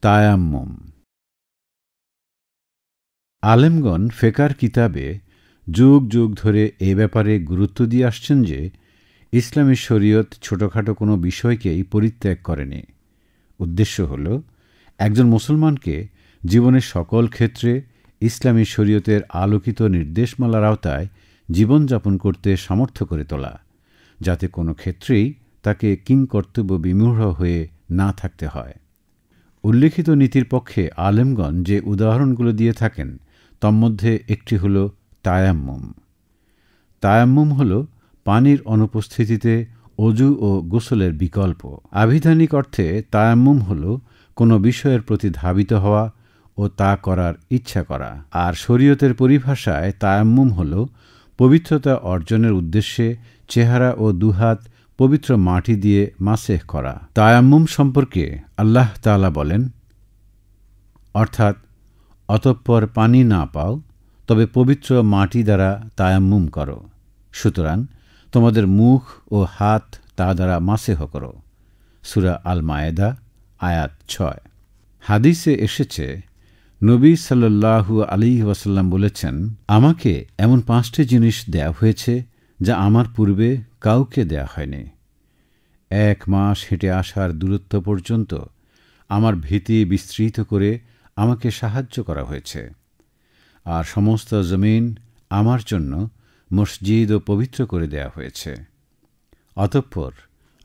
তায়াম্মুম। আলেমগণ ফেকার কিতাবে যুগ যুগ ধরে এ ব্যাপারে গুরুত্ব দিয়ে আসছেন যে ইসলামী শরীয়ত ছোটখাটো কোনো বিষয়কেই পরিত্যাগ করেনি। উদ্দেশ্য হল একজন মুসলমানকে জীবনের সকল ক্ষেত্রে ইসলামী শরীয়তের আলোকিত নির্দেশমালার আওতায় জীবনযাপন করতে সমর্থ করে তোলা, যাতে কোনো ক্ষেত্রেই তাকে কিংকর্তব্য বিমূঢ় হয়ে না থাকতে হয়। উল্লেখিত নীতির পক্ষে আলেমগণ যে উদাহরণগুলো দিয়ে থাকেন তন্মধ্যে একটি হল তায়াম্মুম। তায়াম্মুম হল পানির অনুপস্থিতিতে অজু ও গোসলের বিকল্প। আবিধানিক অর্থে তায়াম্মুম হল কোনো বিষয়ের প্রতি ধাবিত হওয়া ও তা করার ইচ্ছা করা, আর শরীয়তের পরিভাষায় তায়াম্মুম হল পবিত্রতা অর্জনের উদ্দেশ্যে চেহারা ও দুহাত পবিত্র মাটি দিয়ে মাসেহ করা। তায়াম্মুম সম্পর্কে আল্লাহ তাআলা বলেন, অর্থাৎ অতঃপর পানি না পাও তবে পবিত্র মাটি দ্বারা তায়াম্মুম করো, সুতরাং তোমাদের মুখ ও হাত তা দ্বারা মাসেহ করো। সূরা আল মায়েদা আয়াত 6। হাদিসে এসেছে, নবী সাল্লাল্লাহু আলাইহি ওয়াসাল্লাম বলেছেন, আমাকে এমন 5টি জিনিস দেয়া হয়েছে যা আমার পূর্বে কাউকে দেয়া হয়নি। 1 মাস হেঁটে আসার দূরত্ব পর্যন্ত আমার ভীতি বিস্তৃত করে আমাকে সাহায্য করা হয়েছে, আর সমস্ত জমিন আমার জন্য মসজিদ ও পবিত্র করে দেয়া হয়েছে। অতঃপর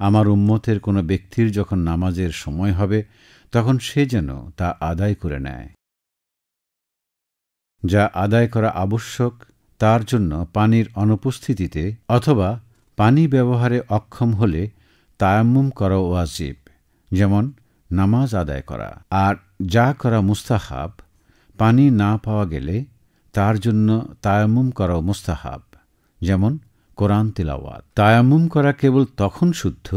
আমার উম্মতের কোনো ব্যক্তির যখন নামাজের সময় হবে তখন সে যেন তা আদায় করে নেয়। যা আদায় করা আবশ্যক তার জন্য পানির অনুপস্থিতিতে অথবা পানি ব্যবহারে অক্ষম হলে তায়াম্মুম করা ওয়াজিব, যেমন নামাজ আদায় করা। আর যা করা মুস্তাহাব, পানি না পাওয়া গেলে তার জন্য তায়াম্মুম করা মুস্তাহাব, যেমন কোরআন তিলাওয়াত। তায়াম্মুম করা কেবল তখন শুদ্ধ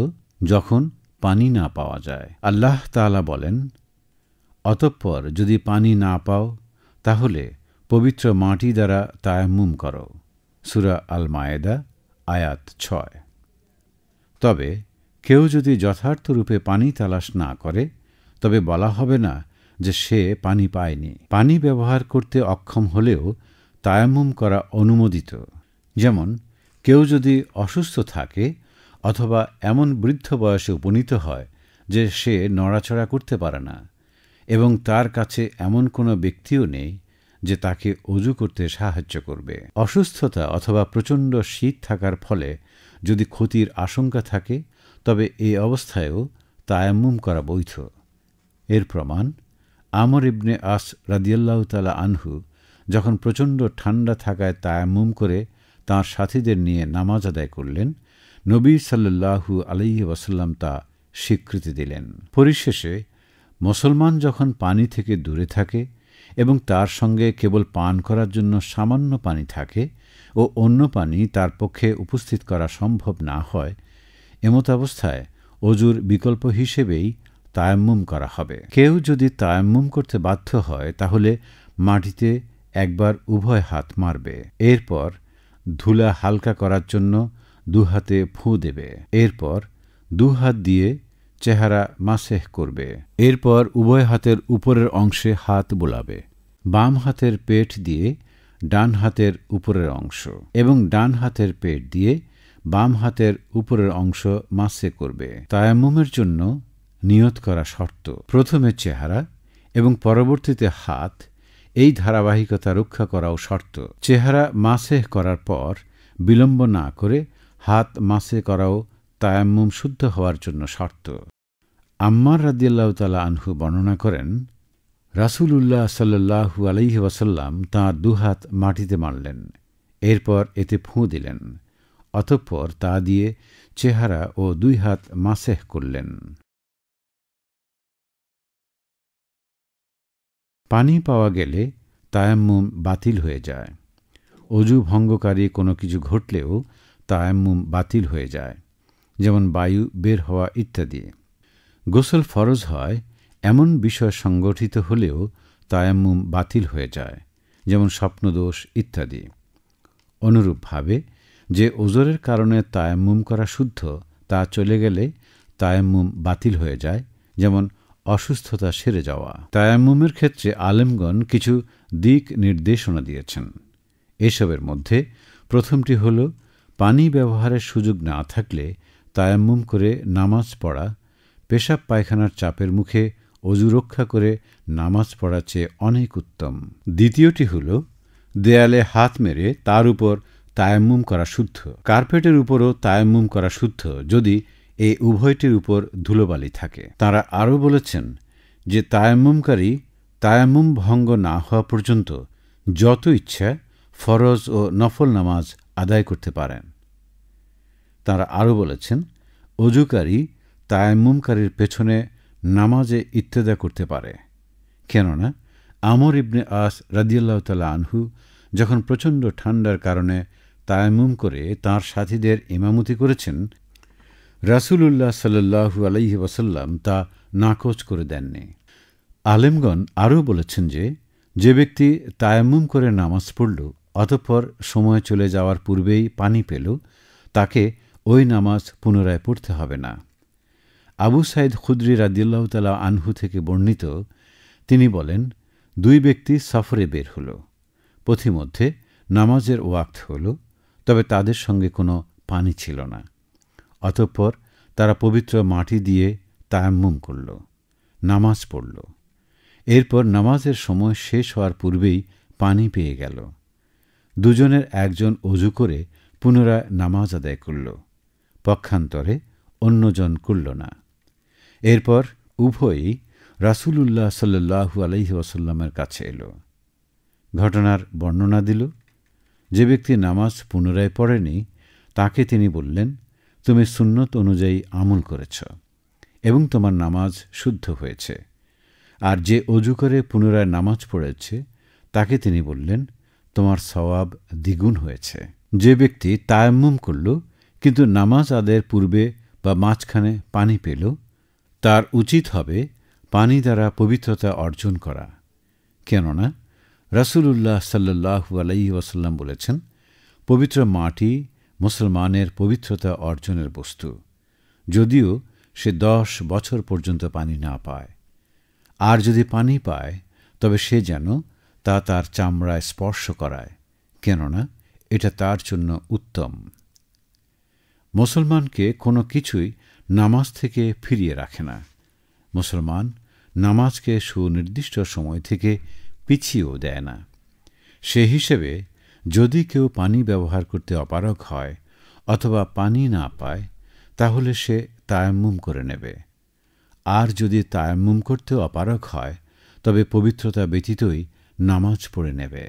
যখন পানি না পাওয়া যায়। আল্লাহ তাআলা বলেন, অতঃপর যদি পানি না পাও তাহলে পবিত্র মাটি দ্বারা তায়াম্মুম করো। সূরা আল মায়েদা আয়াত 6। তবে কেউ যদি যথার্থরূপে পানি তালাশ না করে তবে বলা হবে না যে সে পানি পায়নি। পানি ব্যবহার করতে অক্ষম হলেও তায়াম্মুম করা অনুমোদিত। যেমন কেউ যদি অসুস্থ থাকে অথবা এমন বৃদ্ধ বয়সে উপনীত হয় যে সে নড়াচড়া করতে পারে না এবং তার কাছে এমন কোনো ব্যক্তিও নেই যে তাকে অজু করতে সাহায্য করবে। অসুস্থতা অথবা প্রচণ্ড শীত থাকার ফলে যদি ক্ষতির আশঙ্কা থাকে তবে এই অবস্থায়ও তায়াম্মুম করা বৈধ। এর প্রমাণ আমর ইবনে আস রাদিয়াল্লাহু তাআলা আনহু যখন প্রচণ্ড ঠান্ডা থাকায় তায়াম্মুম করে তাঁর সাথীদের নিয়ে নামাজ আদায় করলেন, নবী সাল্লাল্লাহু আলাইহি ওয়াসাল্লাম তা স্বীকৃতি দিলেন। পরিশেষে মুসলমান যখন পানি থেকে দূরে থাকে এবং তার সঙ্গে কেবল পান করার জন্য সামান্য পানি থাকে ও অন্য পানি তার পক্ষে উপস্থিত করা সম্ভব না হয়, এমতাবস্থায় অজুর বিকল্প হিসেবেই তায়াম্মুম করা হবে। কেউ যদি তায়াম্মুম করতে বাধ্য হয় তাহলে মাটিতে একবার উভয় হাত মারবে, এরপর ধুলা হালকা করার জন্য দুহাতে ফুঁ দেবে, এরপর দুহাত দিয়ে চেহারা মাসেহ করবে, এরপর উভয় হাতের উপরের অংশে হাত বোলাবে, বাম হাতের পেট দিয়ে ডান হাতের উপরের অংশ এবং ডান হাতের পেট দিয়ে বাম হাতের উপরের অংশ মাসে করবে। তায়াম্মুমের জন্য নিয়ত করা শর্ত, প্রথমে চেহারা এবং পরবর্তীতে হাত, এই ধারাবাহিকতা রক্ষা করাও শর্ত। চেহারা মাসেহ করার পর বিলম্ব না করে হাত মাসে করাও তায়াম্মুম শুদ্ধ হওয়ার জন্য শর্ত। আম্মার রাদিয়াল্লাহু তাআলা আনহু বর্ণনা করেন, রাসূলুল্লাহ সাল্লাল্লাহু আলাইহি ওয়াসাল্লাম তাঁর দুহাত মাটিতে মারলেন, এরপর এতে ফুঁ দিলেন, অতঃপর তা দিয়ে চেহারা ও 2 হাত মাসেহ করলেন। পানি পাওয়া গেলে তায়াম্মুম বাতিল হয়ে যায়। অজু ভঙ্গকারী কোনো কিছু ঘটলেও তায়াম্মুম বাতিল হয়ে যায়, যেমন বায়ু বের হওয়া ইত্যাদি। গোসল ফরজ হয় এমন বিষয় সংগঠিত হলেও তায়াম্মুম বাতিল হয়ে যায়, যেমন স্বপ্নদোষ ইত্যাদি। অনুরূপভাবে যে ওজরের কারণে তায়াম্মুম করা শুদ্ধ তা চলে গেলে তায়াম্মুম বাতিল হয়ে যায়, যেমন অসুস্থতা সেরে যাওয়া। তায়াম্মুমের ক্ষেত্রে আলেমগণ কিছু দিক নির্দেশনা দিয়েছেন। এসবের মধ্যে প্রথমটি হল, পানি ব্যবহারের সুযোগ না থাকলে তায়াম্মুম করে নামাজ পড়া পেশাব পায়খানার চাপের মুখে অজু রক্ষা করে নামাজ পড়ার চেয়ে অনেক উত্তম। দ্বিতীয়টি হল, দেয়ালে হাত মেরে তার উপর তায়াম্মুম করা শুদ্ধ। কার্পেটের উপরও তায়াম্মুম করা শুদ্ধ যদি এই উভয়টির উপর ধুলোবালি থাকে। তাঁরা আরও বলেছেন যে তায়াম্মুমকারী তায়াম্মুম ভঙ্গ না হওয়া পর্যন্ত যত ইচ্ছা ফরজ ও নফল নামাজ আদায় করতে পারেন। তাঁরা আরও বলেছেন, অজুকারী তায়াম্মুমকারীর পেছনে নামাজে ইত্তেদা করতে পারে। কেননা আমর ইবনে আস রাদিয়াল্লাহু তাআলা আনহু যখন প্রচণ্ড ঠান্ডার কারণে তায়াম্মুম করে তাঁর সাথীদের ইমামতি করেছেন, রাসূলুল্লাহ সাল্লাল্লাহু আলাইহি ওয়াসাল্লাম তা নাকচ করে দেননি। আলেমগণ আরও বলেছেন যে ব্যক্তি তায়াম্মুম করে নামাজ পড়ল অতঃপর সময় চলে যাওয়ার পূর্বেই পানি পেল, তাকে ওই নামাজ পুনরায় পড়তে হবে না। আবু সাঈদ খুদরী রাদিয়াল্লাহু তাআলা আনহু থেকে বর্ণিত, তিনি বলেন, দুই ব্যক্তি সফরে বের হল। পথিমধ্যে নামাজের ওয়াক্ত হল, তবে তাদের সঙ্গে কোনো পানি ছিল না। অতঃপর তারা পবিত্র মাটি দিয়ে তায়াম্মুম করল, নামাজ পড়ল। এরপর নামাজের সময় শেষ হওয়ার পূর্বেই পানি পেয়ে গেল। দুজনের একজন অজু করে পুনরায় নামাজ আদায় করল, পক্ষান্তরে অন্যজন করল না। এরপর উভয়ই রাসূলুল্লাহ সাল্লাল্লাহু আলাইহি ওয়াসাল্লামের কাছে এল। ঘটনার বর্ণনা দিল। যে ব্যক্তি নামাজ পুনরায় পড়েনি তাকে তিনি বললেন, তুমি সুন্নত অনুযায়ী আমল করেছ এবং তোমার নামাজ শুদ্ধ হয়েছে। আর যে অজু করে পুনরায় নামাজ পড়েছে তাকে তিনি বললেন, তোমার সওয়াব দ্বিগুণ হয়েছে। যে ব্যক্তি তায়াম্মুম করল কিন্তু নামাজ আদায়ের পূর্বে বা মাঝখানে পানি পেল, তার উচিত হবে পানি দ্বারা পবিত্রতা অর্জন করা। কেননা রাসূলুল্লাহ সাল্লাল্লাহু আলাইহি ওয়াসাল্লাম বলেছেন, পবিত্র মাটি মুসলমানের পবিত্রতা অর্জনের বস্তু, যদিও সে 10 বছর পর্যন্ত পানি না পায়। আর যদি পানি পায় তবে সে যেন তা তার চামড়ায় স্পর্শ করায়, কেননা এটা তার জন্য উত্তম। মুসলমানকে কোনো কিছুই নামাজ থেকে ফিরিয়ে রাখে না। মুসলমান নামাজকে সুনির্দিষ্ট সময় থেকে পিছিয়েও দেয় না। সে হিসেবে যদি কেউ পানি ব্যবহার করতে অপারগ হয় অথবা পানি না পায়, তাহলে সে তায়াম্মুম করে নেবে। আর যদি তায়াম্মুম করতে অপারগ হয় তবে পবিত্রতা ব্যতীতই নামাজ পড়ে নেবে।